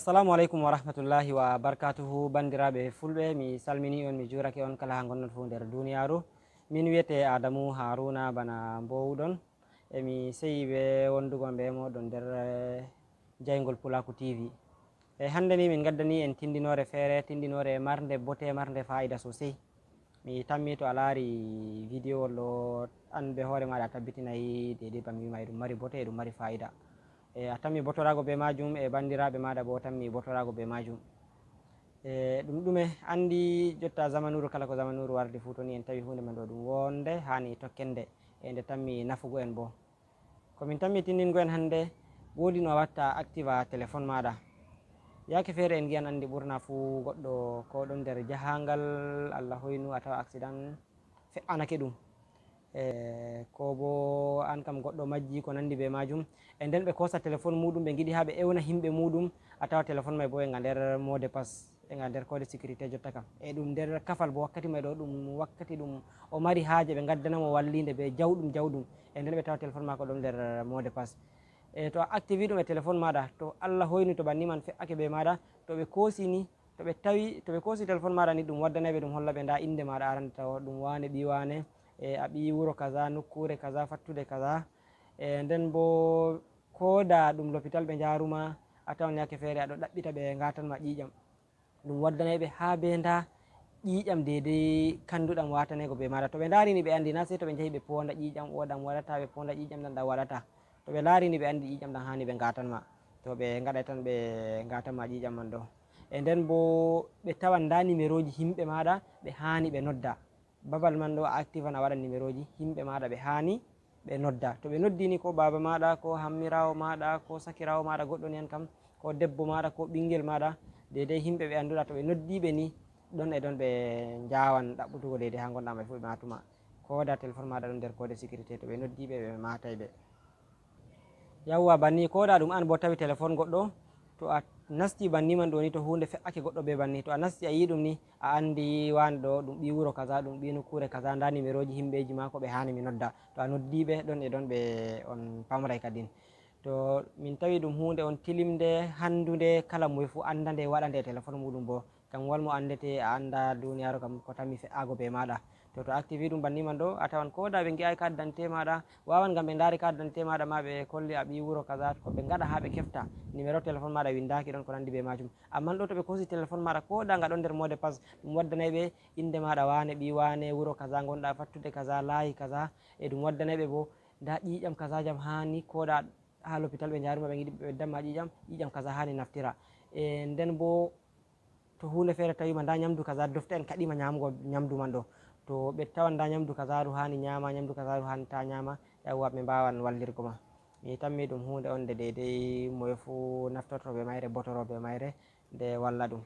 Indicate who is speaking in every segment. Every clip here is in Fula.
Speaker 1: Assalamu alaikum wa rahmatullahi wa barakatuhu. Bandiraɓe fulɓe, mi salmini on, mi jurake on kala ha gonnon fu nder duniyaru. Min wiyete Adamu Haruna bana mbowuɗon, emi seyi ɓe wondugon ɓe moɗon nder jaygol Pulaku TV. Hande ni min gaddani en tindinore feere, tindinore marnde bote, marnde fa'ida sosai. Mi tammi to a laari video wol ɗo an be hoore maɗa tabbitinayi dede bam wima ɗum mari bote, ɗum mari fa'ida. A tammi botorago be majum, e bandiraɓe maɗa bo tammi botorago be majum. Ɗum ɗume andi jotta zamanuru, kala ko zamanuru wardi fu to ni en tawi hunde man ɗo ɗum wonde hani tokkende, e nde tammi nafugo en bo. Komin tammi tindingo en hande, wodi no a watta activa téléphone maɗa. Yake feere en giyan andi ɓurna fu goɗɗo ko ɗon nder jahangal, Allah hoynu a tawa accident fe'anake ɗum, ko bo an kam goɗɗo majji ko nandi be majum, e nden ɓe kosa téléphone muɗum ɓe giɗi ha ɓe ewna himɓe muɗum, a tawa téléphone mai bo e nga nder mot de passe, e nga nder code sécurité jotta kam, e ɗum nder kafal bo wakkati mai ɗo ɗum wakkati ɗum o mari haaje ɓe gaddanamo wallinde be jawɗum jawɗum, e nden ɓe tawa téléphone mako ɗon nder mot de passe. To a activi ɗum e téléphone maɗa, to Allah hoyni to banni man fe'ake be maɗa, to ɓe kosi ni, to ɓe kosi téléphone maɗa ni, ɗum waddanay ɓe ɗum holla ɓe nda inde maɗa arande tawa ɗum wane ɓi wane, a ɓi wuro kaza, nokkure kaza, fattude kaza. Nden bo ko da ɗum l'hôpital ɓe jaruma, a tawan yake feere aɗo ɗaɓɓita ɓe gatanma ƴiƴam, ɗum waddanay ɓe ha be nda ƴiƴam dedei kanduɗam watanego be maɗa. To ɓe darini ɓe andi, na sai to ɓe jahi ɓe ponda ƴiƴam o ɗam waɗata, ɓe ponda ƴiƴam ɗam waɗata. To ɓe larini ɓe andi ƴiƴam ɗam hani ɓe gatanma, to ɓe gaɗai tan ɓe gatanma ƴiƴam man ɗo. E nden bo ɓe tawan nda numéroji himɓe maɗa ɓe hani ɓe nodda, babal man ɗo a activan a waɗan numéroji himɓe maɗa ɓe hani ɓe nodda. To ɓe noddini ko baba maɗa, ko hammirawo maɗa, ko sakirawo maɗa goɗɗo ni an kam, ko debbo maɗa, ko ɓingel maɗa, dedei himɓe ɓe anduɗa, to ɓe noddiɓe ni ɗon e ɗon ɓe jawan ɗaɓɓutugo dedei ha gonɗa mai fu ɓe matuma, ko da téléphone maɗa ɗon nder code sécurité, to ɓe noddiɓe ɓe matai ɓe. Yawwa banni ko da ɗum an bo tawi téléphone goɗɗo, to a nasti banni man ɗo ni, to hunde fe'ake goɗɗo be banni, to a nasti a yi ɗum ni, a andi wane ɗo ɗum ɓi wuro kaza, ɗum ɓi nokkure kaza, nda numéroji himɓeji mako ɓe hani mi nodda, to a noddiɓe ɗon e ɗon ɓe on pamrai kadin. To min tawi ɗum hunde on tilimde, handude, kala moye fu andade waɗande e téléphone muɗum bo, ngam walmo andete a anda duniyaru kam ko tammi fe'ago be maɗa. To activi ɗum banni man ɗo, a tawan ko da ɓe gi'ai carte d'identité maɗa, wawan ngam ɓe dari carte d'identité maɗa ma ɓe kolli a ɓi wuro kaza, ko ɓe gaɗa ha ɓe kefta numéro téléphone maɗa windaki ɗon ko nandi be majum. Amman ɗo to ɓe kosi téléphone maɗa, ko da nga ɗon nder mot de passe, ɗum waddanay ɓe inde maɗa wane ɓi wane, wuro kaza gonɗa, fattude kaza, layi kaza, e ɗum waddanay ɓe bo nda ƴiƴam kaza jam hani, ko da ha l'hôpital ɓe jaruma ɓe giɗi ɓe beddanma ƴiƴam kaza hani naftira. Nden bo to hunde feere tawima nda nyamdu kaza dofta en kaɗima nyamugo nyamdu man ɗo, to ɓe tawan nda nyamdu kazaru hani nyama, nyamdu kazaru hani ta nyama, yawwa ɓe mbawan wallirgo ma. Mi tammi ɗum hunde on nde dedei moye fu naftorto be maire, botoro be maire, nde walla ɗum.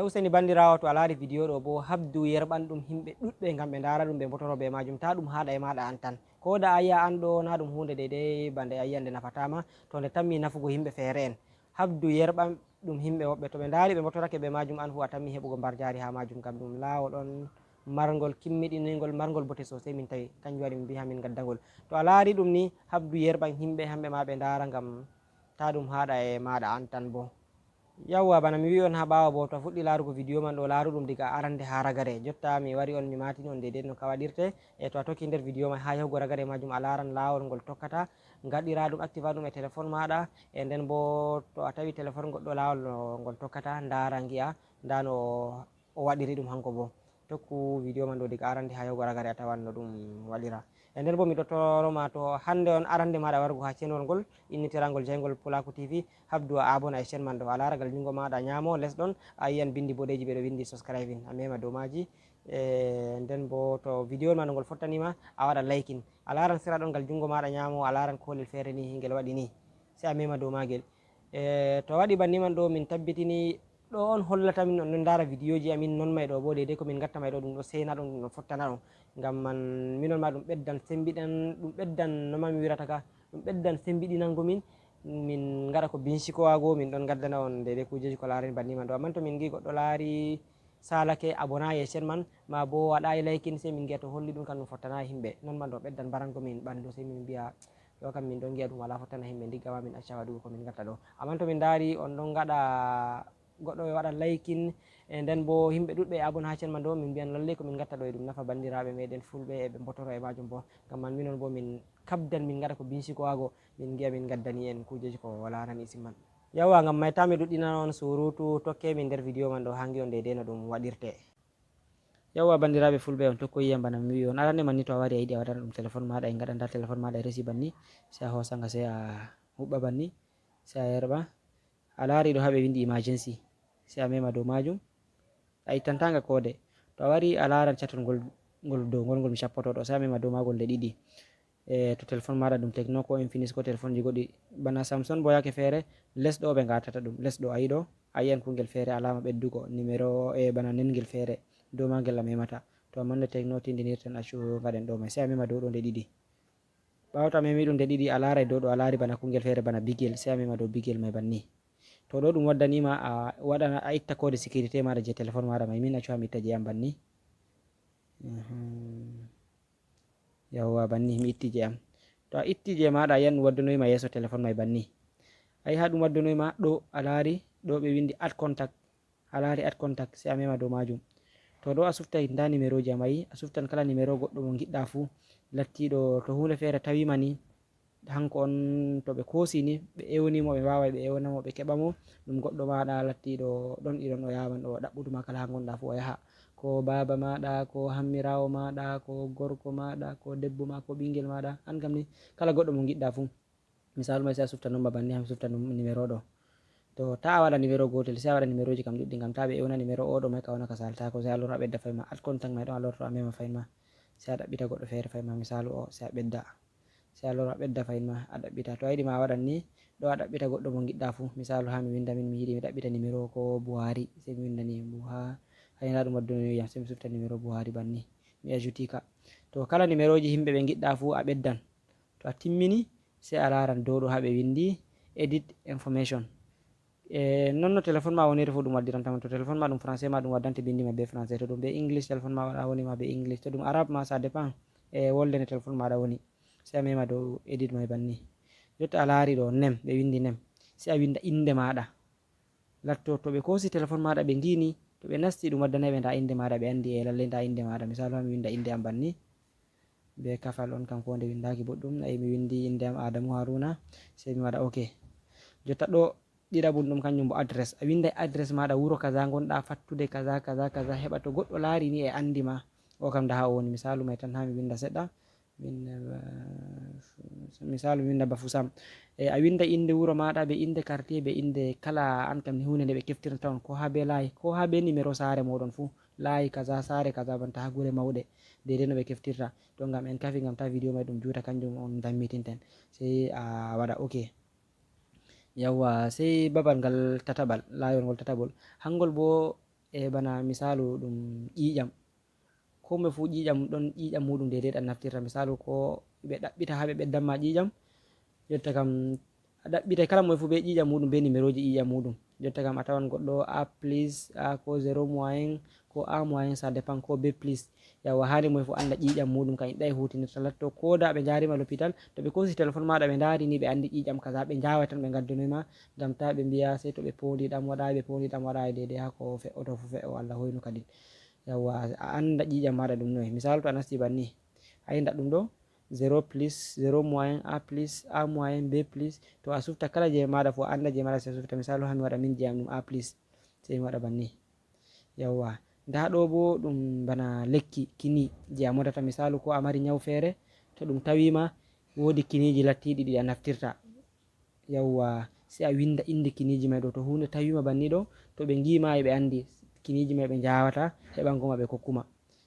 Speaker 1: Useni bandirawo, to a lari video ɗo bo habdu yerɓan ɗum himɓe ɗuɗɓe ngam ɓe dara ɗum ɓe botoro be majum, ta ɗum haɗa e maɗa an tan, ko da a yi'a an ɗo na ɗum hunde dedei bande a yi'a nde nafatama, to nde tammi nafugo himɓe feere en, habdu yerɓan ɗum himɓe woɓɓe, to ɓe dari ɓe botorake be majum, an fu a tammi heɓugo mbar jari ha majum, ngam ɗum lawol on margol kimmiɗinigol, margol bote sosai min tawi, kanjum waɗi min mbi ha min gaddagol. To a lari ɗum ni habdu yerɓan himɓe, hamɓe ma ɓe dara, ngam ta ɗum haɗa e maɗa an tan bo. Yawwa bana mi wi on ha ɓawo bo, to a fuɗɗi larugo video man ɗo, laru ɗum diga arande ha ragare, jotta mi wari on mi matini on dedei no ka waɗirte, e to a tokki nder video mai ha yahugo ragare majum, a laran lawol ngol tokkata, gaɗira ɗum activa ɗum e téléphone maɗa, e nden bo to a tawi téléphone goɗɗo lawol no ngol tokkata, dara gi'a nda no o waɗiri ɗum hanko bo. Tokku video man ɗo diga arande ha yahugo ragare, a tawan no ɗum waɗira. E nden bo mi ɗottoroma, to hande on arande maɗa warugo ha chaine ngol innitirangol jaygol Pulaku TV, habdu a abona e chaine man ɗo, a lara gal jungo maɗa nyamo les ɗon a yiyan bindi boɗeji ɓeɗo windi subscribing, a mema dow maji. Nden bo to video man ngol fottanima, a waɗa liking, a laran sera ɗon gal jungo maɗa nyamo, a laran kolel feere ni ngel waɗi ni, sai a mema dow magel. To waɗi banni man ɗo, min tabbitini ɗo on hollata min on ɗon dara video ji amin, non mai ɗo bo dedei ko min gatta mai ɗo ɗum ɗo sena ɗon, ɗum ɗo fottana ɗon, ngam man minon ma ɗum ɓeddan sembiɗan, ɗum ɓeddan noma mi wirata ka, ɗum ɓeddan sembiɗinango min, min gaɗa ko bincikowago, min ɗon gaddana on dedei kujeji ko larani banni man ɗo. Amman to min gi goɗɗo lari salake abonayi e chaine man, ma bo waɗayi liking, sai min giya to holli ɗum kam ɗum fottanayi himɓe, non man ɗo ɓeddan mbarango min ɓandu, sai min biya ɗo kam min ɗon giya ɗum wala fottana himɓe ndigga ma min acca waɗugo ko min gatta ɗo. Amman to min dari on ɗon gaɗa goɗɗo e waɗa laykin e nden bo himɓe ɗuɗɓe e abon ha channel man ɗo, min mbiyan lallai ko min gatta ɗo e ɗum nafa bandiraɓe meɗen fulɓe eɓe botoro e majum bo, ngam man minon bo min kabdan min gaɗa ko bincikowago min giya min gaddani en kujeji ko wala nan isim man. Yawwa, ngam mai ta mi ɗuɗɗina on surutu, tokke min nder video man ɗo hangi on daidai no ɗum waɗirte. Yawwa bandiraɓe fulɓe, on tokko yiyam bana mi wi on arande man ni to a wari a yiɗi a waɗana ɗum téléphone maɗa en gaɗanta téléphone maɗa e resi banni, sai a hosanga sai a huɓɓa banni sai a yerɓa. A lari ɗo haɓe windi emergency, sai a mema dow majum, a ittantanga kode. To a wari a laran chatol ngol dow ngol mi chappoto ɗo, sai a mema dow magol nde ɗiɗi. To téléphone maɗa ɗum Tecno ko Infinix ko téléphone ji goɗɗi bana Samsung bo yake fere les ɗo ɓe gatata ɗum, les ɗo ayi ɗo a yiyan kungel fere alama ɓeddugo numéro e bana nengel fere dow magel a memata. To amman nde Tecno tindinirten accu gaɗen ɗo mai, sai a mema dow ɗo nde ɗiɗi. ɓawo to a memi ɗum nde ɗiɗi a larai dow ɗo a lari bana kungel fere bana bigel, sai a mema dow bigel mai banni. To ɗo ɗum waddanima a waɗana a itta code sécurité maɗa je téléphone maɗa mai, min accu ha mi itta je am banni. Yawwa banni mi itti je am. To a itti je maɗa a yiyan waddanoyima yeso téléphone mai banni. Ayi ha ɗum waddanoyima ɗo a lari ɗo ɓe windi add contact, a lari add contact sai a mema dow majum. To ɗo a suftai nda numéro ji am ayi, a suftan kala numéro goɗɗo mo giɗɗa fu lattiɗo to hunde fere tawima ni hanko on to ɓe kosi ni ɓe ewnimo ɓe wawai ɓe ewnamo ɓe keɓamo ɗum goɗɗo maɗa lattiɗo ɗon iron o yawan o ɗaɓɓutuma kala ha gonɗa fu o yaha, ko baba maɗa ko hammirawo maɗa ko gorko maɗa ko debbo ma ko ɓingel maɗa, an kam ni kala goɗɗo mo giɗɗa fu misalu mai sai a sufta number banni, ha mi sufta numéro ɗo. To ta a waɗa numéro gotel, sai a waɗa numéro ji kam ɗuɗɗi ngam ta ɓe ewna numéro oɗo mai ka wona ka saltako, sai a lora a ɓedda fahin ma add contact mai ɗon a lorto a mema fahin ma sai a ɗaɓɓita goɗɗo fere fahin ma misalu o, sai a ɓedda, sai a lora a ɓedda fahin ma a ɗaɓɓita. To a yiɗi ma a waɗan ni ɗo a ɗaɓɓita goɗɗo mo giɗɗa fu, misalu ha mi winda min mi yiɗi mi ɗaɓɓita numéro ko Buhari, sai mi windani hay nda ɗum waddanoyam sai mi sufta numéro Buhari banni mi ajouti ka. To kala numéro ji himɓe ɓe giɗɗa fu a ɓeddan, to a timmini sai a laran dow ɗo ha ɓe windi edit information. Non no téléphone ma woniri fu ɗum waddirantama. To téléphone ma ɗum français ma ɗum waddante bindi ma be français, to ɗum be english téléphone ma waɗa woni ma be english, to ɗum arabe ma ça dépend e wolde nde téléphone maɗa woni, sai a mema dow edit mai banni. Jotta a lari ɗo name ɓe windi name, sai a winda inde maɗa latto to ɓe kosi téléphone maɗa ɓe ngini to ɓe nasti ɗum waddanai ɓe nda inde maɗa ɓe andi e lallai nda inde maɗa. Misalu ha mi winda inde am banni be kafal on kam ko nde windaki boɗɗum, ayi mi windi inde am Adamu Haruna sai mi waɗa ok. Jotta ɗo ɗiɗaɓum ɗum kanjum bo adress, a windai adress maɗa wuro kaza gonɗa fattude kaza kaza kaza, heɓa to goɗɗo lari ni e andi ma o kam nda ha o woni. Misalu mai tan ha mi winda seɗɗa, misalu mi winda Bafusam, a winda inde wuro maɗa be inde quartier be inde kala an kam ni hunde nde ɓe keftirta on, ko ha be layi ko ha be numéro sare moɗon fu, layi kaza sare kaza banta ha gure mauɗe daidai no ɓe keftirta. To ngam en kafi ngam ta video mai ɗum juuta kanjum on dammitinten, sai a waɗa ok. Yawwa, sai babal ngal tataɓal, layol ngol tataɓol hangol bo e bana misalu ɗum ƴiƴam, komoi fu ƴiƴam ɗon ƴiƴam muɗum daidai ɗam naftirta. Misalu ko ɓe ɗaɓɓita ha ɓe ɓeddanma ƴiƴam, jotta kam a ɗaɓɓitai kala moe fu be ƴiƴam muɗum be numéro ji ƴiƴam muɗum. Jotta kam a tawan goɗɗo A plus A ko 0 moyen ko A moyen ça dépend ko B plus. Yawwa hani moe fu anda ƴiƴam muɗum kam yiɗai hutinirta latto ko da ɓe jarima l'hôpital to ɓe kosi téléphone maɗa ɓe ndari ni ɓe andi ƴiƴam kaza ɓe njawai tan ɓe gaddanoyma, ngam ta ɓe mbiya sai to ɓe poli ɗam waɗai ɓe poli ɗam waɗai daidai ha ko fe'oto fu fe'o Allah hoynu kadin. Yawwa a anda ƴiƴam maɗa ɗum noye, misal to a nasti banni ayi nda ɗum ɗo 0 plus 0 moyen A plus A moyen B plus, to a sufta kala je maɗa fu a anda je maɗa sai a sufta. Misalu ha mi waɗa min je am ɗum A plus sai mi waɗa banni. Yawwa nda ɗo bo ɗum bana lekki kini je a modata, misalu ko a mari nyaw fere to ɗum tawima wodi kiniji lattiɗi ɗi a naftirta. Yawwa sai a winda inde kiniji mai ɗo, to hunde tawima banni ɗo to ɓe ngima ɓe andi kiniji mai ɓe njawata heɓango ma ɓe kokkuma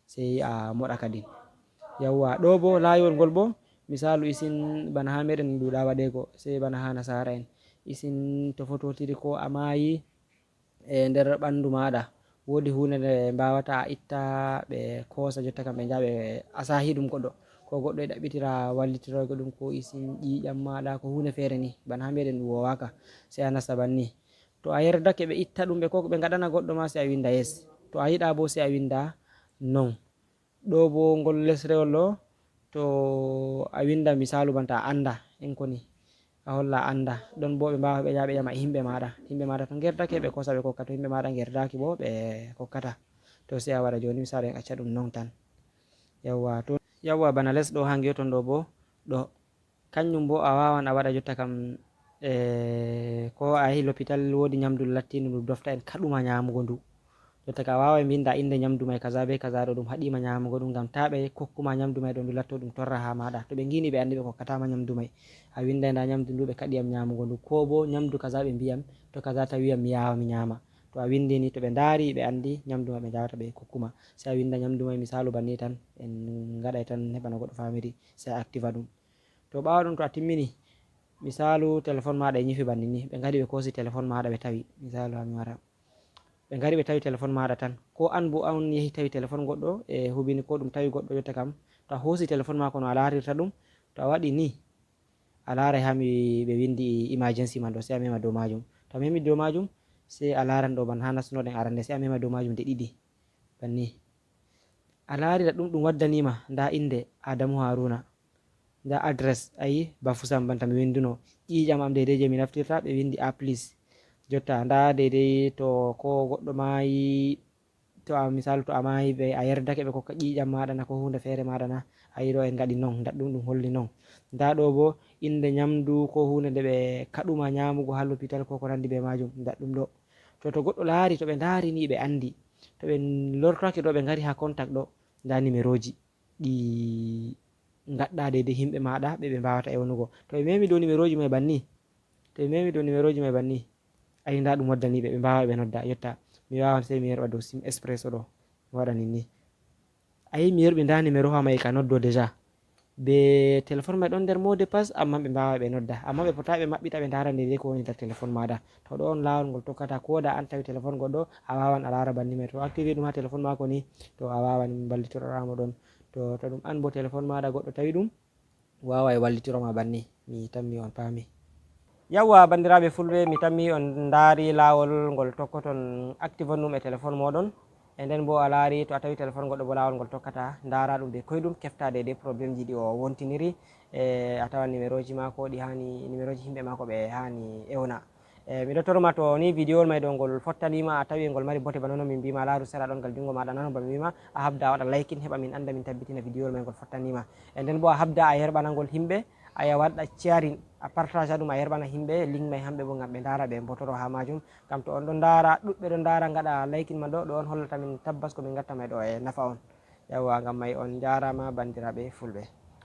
Speaker 1: sai a moɗa kadin. Yawwa ɗo bo layol ngol bo misalu isin bana ha meɗen ɗuɗa waɗego, sai bana ha nasara en isin to fototiri ko a mayi e nder ɓandu maɗa wodi hunde nde mbawata a itta ɓe kosa, jotta kam ɓe njaha ɓe asahi ɗum goɗɗo, ko goɗɗo e ɗaɓɓitira wallitirogo ɗum ko isin ƴiƴam maɗa ko hunde fere ni bana ha meɗen ɗum wowaka, sai a nasta banni to a yerdake ɓe itta ɗum ɓe ko ɓe gaɗana goɗɗo ma sai a winda yes, to a yiɗa bo sai a winda non. Ɗo bo ngol lesrewol ɗo to a winda misalu banta a anda en koni a holla anda ɗon bo ɓe mbawa ɓe ƴaɓe ƴama himɓe maɗa to gerdake ɓe kosa ɓe kokka, to himɓe maɗa gerdaki bo ɓe kokkata. To sai a waɗa joni misali en acca ɗum non tan. Yawwa bana les ɗo ha geton ɗo bo ɗo kanjum bo a wawan a waɗa jotta kam ko a yahi l'hôpital wodi nyamdu lattindu ndu dofta en kaɗuma nyamugo ndu, jotta ka a wawai binda inde nyamdu mai kaza be kaza ɗo ɗum haɗima nyamugo ɗum, ngam ta ɓe kokkuma nyamdu mai ɗo ndu latto ɗum torra ha maɗa. To ɓe gini ɓe andi ɓe kokkatama nyamdu mai, a windai nda nyamdu ndu ɓe kaɗiyam nyamugo ndu, ko bo nyamdu kaza ɓe mbiyam to kaza ta wiyam mi yawa mi nyama. To a windini to ɓe ndari ɓe andi nyamdu mai ɓe njawata ɓe kokkuma, sai a winda nyamdu mai misalu banni tan en gaɗai tan heɓa no goɗɗo famiri sai a activa ɗum. To ɓawo ɗum to a timmini misalu téléphone maɗa e nyifi banni ni, ɓe ngari ɓe kosi téléphone maɗa ɓe tawi, misalu ha mi wara ɓe ngari ɓe tawi téléphone maɗa tan, ko an bo an yehi tawi téléphone goɗɗo e hubini ko ɗum tawi goɗɗo jotta kam to a hosi téléphone mako no a larirta ɗum, to a waɗi ni a larai ha ɓe windi emergency man ɗo, sai a mema dow majum, to a memi dow majum sai a laran ɗo ban ha nastunoɗen arande, sai a mema dow majum nde ɗiɗi banni, a larira ɗum ɗum waddanima nda inde Adamu Haruna, nda adress ayi Bafusam banta mi winduno, ƴiƴam am dedei je mi naftirta ɓe windi a please, jotta nda dedei to ko goɗɗo mayi, to a misalu to a mayi ɓe a yerdake ɓe kokka ƴiƴam maɗa na ko hunde fere maɗa na, ayi ɗo en gaɗi non daɗɗum ɗum holli non. Nda ɗo bo inde nyamdu ko hunde nde ɓe kaɗuma nyamugo ha l'hôpital ko ko nandi be majum daɗɗum ɗo. To goɗɗo lari to ɓe ndari ni ɓe andi, to ɓe lortake ɗo ɓe ngari ha contact ɗo nda numéroji ɗi gaɗɗa dedei himɓe maɗa ɓe mbawata ewnugo, to ɓe memi dow numéroji mai banni, to ɓe memi dow numéroji mai banni ayi nda ɗum waddani ɓe mbawa ɓe nodda, jotta mi wawan sai mi yerɓa dow sim expresso ɗo mi waɗa ninni, ayi mi yerɓi nda numéro ha mai ka noddo déjà, be téléphone mai ɗon nder mot de passe amma ɓe mbawai ɓe nodda, amma ɓe fotai ɓe maɓɓita ɓe ndara dedei ko woni nder téléphone maɗa, to ɗo on lawol ngol tokkata, ko da an tawi téléphone goɗɗo a wawan a lara banni mai, to activi ɗum ha téléphone mako ni to a wawan ballitoroɗamo ɗon, to ɗum an bo téléphone maɗa goɗɗo tawi ɗum wawai wallitiroma banni, mi tammi on pami. Yawwa bandiraɓe fulɓe, mi tammi on ndari lawol ngol tokkoton activon ɗum e téléphone moɗon, e nden bo a lari to a tawi téléphone goɗɗo bo lawol ngol tokkata ndara ɗum de koyɗum kefta dedei probléme ji ɗi o wontiniri, a tawan numéroji mako ɗi hani, numéroji himɓe mako ɓe hani ewna. Miɗo torma to ni vidéo mai ɗo ngol fottanima a tawi ngol mari bote bana no min mbima, laru sera ɗon ngal jungo maɗa nano ba mi wima, a habda a waɗa liking heɓa min anda min tabbitina vidéo mai ngol fottanima, e nden bo a habda a yerɓana ngol himɓe, aya waɗa sharing a partage ɗum a yerɓana himɓe link mai hamɓe bo ngam ɓe ndara ɓe botoro ha majum, ngam to on ɗon ndara ɗuɗɓe ɗon ndara gaɗa liking man ɗo on hollata min tabbas ko min gatta mai ɗo e nafa on. Yawwa ngam mai on jarama bandiraɓe fulɓe,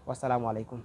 Speaker 1: wassalamu aleykum.